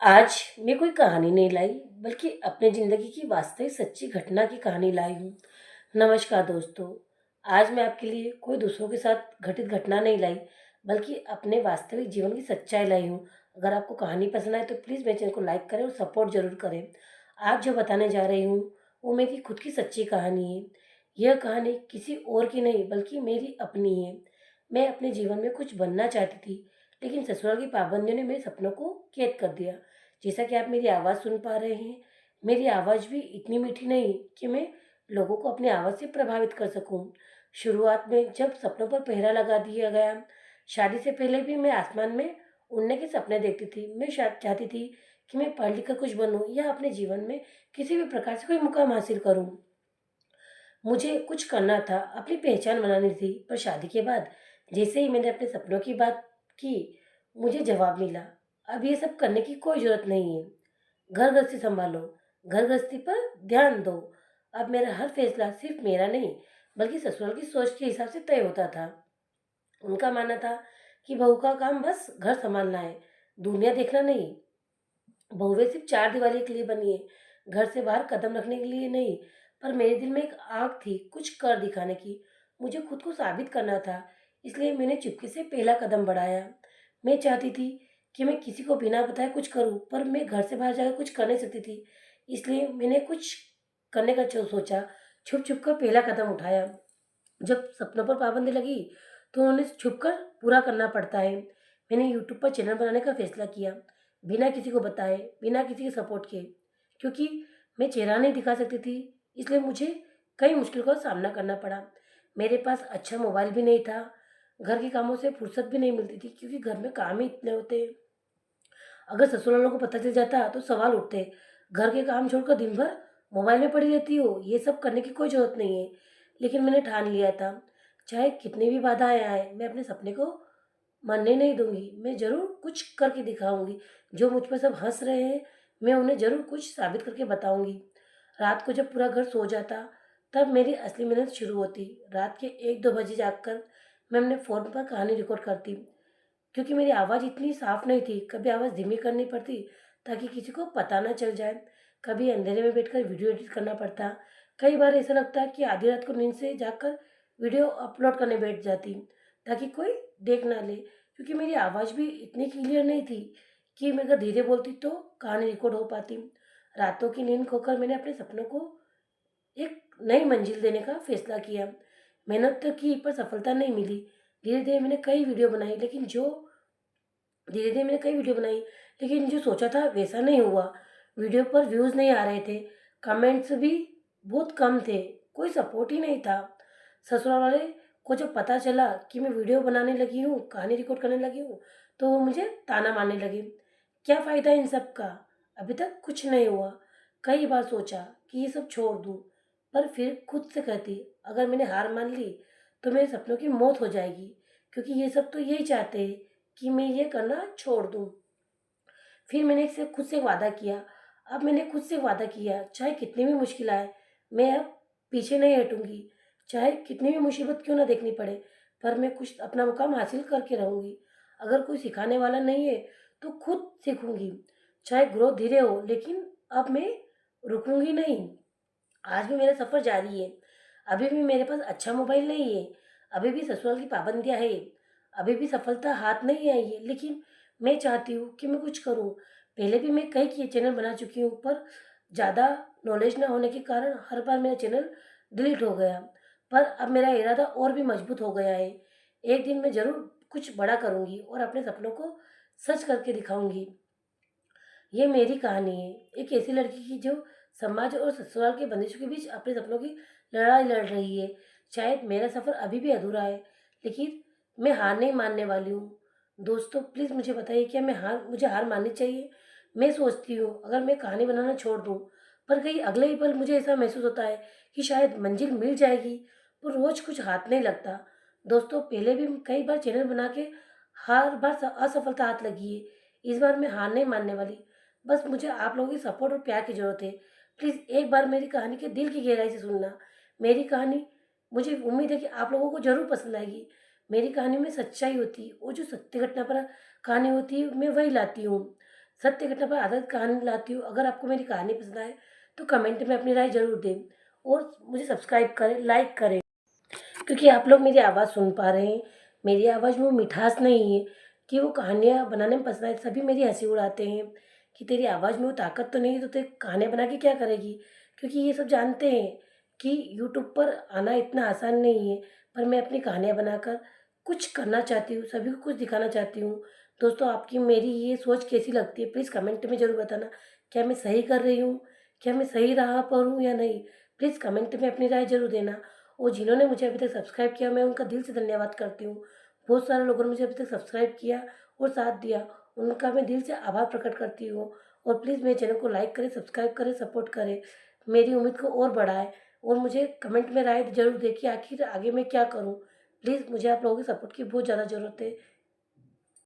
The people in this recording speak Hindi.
आज मैं कोई कहानी नहीं लाई, बल्कि अपने ज़िंदगी की वास्तविक सच्ची घटना की कहानी लाई हूँ। नमस्कार दोस्तों, आज मैं आपके लिए कोई दूसरों के साथ घटित घटना नहीं लाई, बल्कि अपने वास्तविक जीवन की सच्चाई लाई हूँ। अगर आपको कहानी पसंद आए तो प्लीज़ मेरे चैनल को लाइक करें और सपोर्ट ज़रूर करें। आज जो बताने जा रही हूँ, वो मेरी खुद की सच्ची कहानी है। यह कहानी किसी और की नहीं, बल्कि मेरी अपनी है। मैं अपने जीवन में कुछ बनना चाहती थी, लेकिन ससुराल की पाबंदियों ने मेरे सपनों को कैद कर दिया। जैसा कि आप मेरी आवाज़ सुन पा रहे हैं, मेरी आवाज़ भी इतनी मीठी नहीं कि मैं लोगों को अपनी आवाज़ से प्रभावित कर सकूं। शुरुआत में जब सपनों पर पहरा लगा दिया गया, शादी से पहले भी मैं आसमान में उड़ने के सपने देखती थी। मैं चाहती थी कि मैं पढ़ लिख कर कुछ बनूं या अपने जीवन में किसी भी प्रकार से कोई मुकाम हासिल करूं। मुझे कुछ करना था, अपनी पहचान बनानी थी। पर शादी के बाद जैसे ही मैंने अपने सपनों की बात की, मुझे जवाब मिला, अब ये सब करने की कोई ज़रूरत नहीं है। घर गृहस्थी संभालो, घर गृहस्थी पर ध्यान दो। अब मेरा हर फैसला सिर्फ मेरा नहीं, बल्कि ससुराल की सोच के हिसाब से तय होता था। उनका मानना था कि बहू का काम बस घर संभालना है, दुनिया देखना नहीं। बहुएं सिर्फ चार दीवारी के लिए बनी है, घर से बाहर कदम रखने के लिए नहीं। पर मेरे दिल में एक आग थी, कुछ कर दिखाने की। मुझे खुद को साबित करना था, इसलिए मैंने चुपके से पहला कदम बढ़ाया। मैं चाहती थी कि मैं किसी को बिना बताए कुछ करूं, पर मैं घर से बाहर जाकर कुछ कर नहीं सकती थी। इसलिए मैंने कुछ करने का सोचा, छुप छुप कर पहला कदम उठाया। जब सपनों पर पाबंदी लगी, तो उन्हें छुपकर पूरा करना पड़ता है। मैंने यूट्यूब पर चैनल बनाने का फैसला किया, बिना किसी को बताए, बिना किसी के सपोर्ट के। क्योंकि मैं चेहरा नहीं दिखा सकती थी, इसलिए मुझे कई मुश्किल का सामना करना पड़ा। मेरे पास अच्छा मोबाइल भी नहीं था, घर के कामों से फुर्सत भी नहीं मिलती थी, क्योंकि घर में काम ही इतने होते हैं। अगर ससुर वालों को पता चल जाता तो सवाल उठते, घर के काम छोड़कर दिन भर मोबाइल में पड़ी रहती हो, ये सब करने की कोई जरूरत नहीं है। लेकिन मैंने ठान लिया था, चाहे कितनी भी बाधाएं आए, मैं अपने सपने को मरने नहीं दूंगी। मैं जरूर कुछ करके दिखाऊंगी। जो मुझ पर सब हंस रहे हैं, मैं उन्हें जरूर कुछ साबित करके बताऊंगी। रात को जब पूरा घर सो जाता, तब मेरी असली मेहनत शुरू होती। रात के 1-2 बजे जागकर मैं अपने फ़ोन पर कहानी रिकॉर्ड करती, क्योंकि मेरी आवाज़ इतनी साफ नहीं थी। कभी आवाज़ धीमी करनी पड़ती ताकि किसी को पता ना चल जाए, कभी अंधेरे में बैठकर वीडियो एडिट करना पड़ता। कई बार ऐसा लगता कि आधी रात को नींद से जागकर वीडियो अपलोड करने बैठ जाती, ताकि कोई देख ना ले। क्योंकि मेरी आवाज़ भी इतनी क्लियर नहीं थी कि मैं अगर धीरे बोलती तो कहानी रिकॉर्ड हो पाती। रातों की नींद खोकर मैंने अपने सपनों को एक नई मंजिल देने का फैसला किया। मेहनत तो की, पर सफलता नहीं मिली। धीरे धीरे मैंने कई वीडियो बनाई, लेकिन धीरे धीरे मैंने कई वीडियो बनाई, लेकिन जो सोचा था वैसा नहीं हुआ। वीडियो पर व्यूज़ नहीं आ रहे थे, कमेंट्स भी बहुत कम थे, कोई सपोर्ट ही नहीं था। ससुराल वाले को जब पता चला कि मैं वीडियो बनाने लगी हूँ, कहानी रिकॉर्ड करने लगी हूँ, तो वो मुझे ताना मारने लगे। क्या फ़ायदा इन सब का, अभी तक कुछ नहीं हुआ। कई बार सोचा कि ये सब छोड़ दूँ, पर फिर खुद से कहती, अगर मैंने हार मान ली तो मेरे सपनों की मौत हो जाएगी। क्योंकि ये सब तो यही चाहते हैं कि मैं ये करना छोड़ दूँ। फिर मैंने खुद से वादा किया। अब मैंने खुद से वादा किया, चाहे कितनी भी मुश्किल आए, मैं अब पीछे नहीं हटूंगी। चाहे कितनी भी मुसीबत क्यों ना देखनी पड़े, पर मैं कुछ अपना मुकाम हासिल करके रहूंगी। अगर कोई सिखाने वाला नहीं है तो खुद सीखूंगी। चाहे ग्रोथ धीरे हो, लेकिन अब मैं रुकूंगी नहीं। आज भी मेरा सफ़र जारी है। अभी भी मेरे पास अच्छा मोबाइल नहीं है, अभी भी ससुराल की पाबंदियां है, अभी भी सफलता हाथ नहीं आई है, लेकिन मैं चाहती हूँ कि मैं कुछ करूँ। पहले भी मैं कई किए चैनल बना चुकी हूँ, पर ज़्यादा नॉलेज ना होने के कारण हर बार मेरा चैनल डिलीट हो गया। पर अब मेरा इरादा और भी मजबूत हो गया है। एक दिन मैं ज़रूर कुछ बड़ा करूँगी और अपने सपनों को सच करके दिखाऊंगी। ये मेरी कहानी है, एक ऐसी लड़की की जो समाज और ससुराल के बंदिशों के बीच अपने सपनों की लड़ाई लड़ रही है। शायद मेरा सफ़र अभी भी अधूरा है, लेकिन मैं हार नहीं मानने वाली हूँ। दोस्तों प्लीज़ मुझे बताइए, क्या मुझे हार माननी चाहिए? मैं सोचती हूँ अगर मैं कहानी बनाना छोड़ दूँ, पर कहीं अगले ही पल मुझे ऐसा महसूस होता है कि शायद मंजिल मिल जाएगी, पर रोज़ कुछ हाथ नहीं लगता। दोस्तों पहले भी कई बार चैनल बना के हर बार असफलता हाथ लगी है। इस बार मैं हार नहीं मानने वाली। बस मुझे आप लोगों की सपोर्ट और प्यार की ज़रूरत है। प्लीज़ एक बार मेरी कहानी के दिल की गहराई से सुनना। मेरी कहानी, मुझे उम्मीद है कि आप लोगों को ज़रूर पसंद आएगी। मेरी कहानी में सच्चाई होती है, वो जो सत्य घटना पर कहानी होती है, मैं वही लाती हूँ। सत्य घटना पर आधारित कहानी लाती हूँ। अगर आपको मेरी कहानी पसंद आए तो कमेंट में अपनी राय ज़रूर दें और मुझे सब्सक्राइब करें, लाइक करें, क्योंकि आप लोग मेरी आवाज़ सुन पा रहे हैं। मेरी आवाज़ में वो मिठास नहीं है कि वो कहानियाँ बनाने में पसंद आए। सभी मेरी हँसी उड़ाते हैं कि तेरी आवाज़ में वो ताकत तो नहीं है, तो ते कहानियाँ बना के क्या करेगी? क्योंकि ये सब जानते हैं कि यूट्यूब पर आना इतना आसान नहीं है, पर मैं अपनी कहानियाँ बनाकर कुछ करना चाहती हूँ, सभी को कुछ दिखाना चाहती हूँ। दोस्तों, आपकी मेरी ये सोच कैसी लगती है? प्लीज़ कमेंट में ज़रूर बताना। क्या मैं सही कर रही हूँ? क्या मैं सही राह पर हूँ या नहीं? प्लीज़ कमेंट में अपनी राय ज़रूर देना। और जिन्होंने मुझे अभी तक सब्सक्राइब किया, मैं उनका दिल से धन्यवाद करती हूँ। बहुत सारे लोगों ने मुझे अभी तक सब्सक्राइब किया और साथ दिया, उनका मैं दिल से आभार प्रकट करती हूँ। और प्लीज़ मेरे चैनल को लाइक करें, सब्सक्राइब करें, सपोर्ट करें, मेरी उम्मीद को और बढ़ाएँ और मुझे कमेंट में राय ज़रूर दें कि आखिर आगे मैं क्या करूँ। प्लीज़ मुझे आप लोगों के सपोर्ट की बहुत ज़्यादा ज़रूरत है।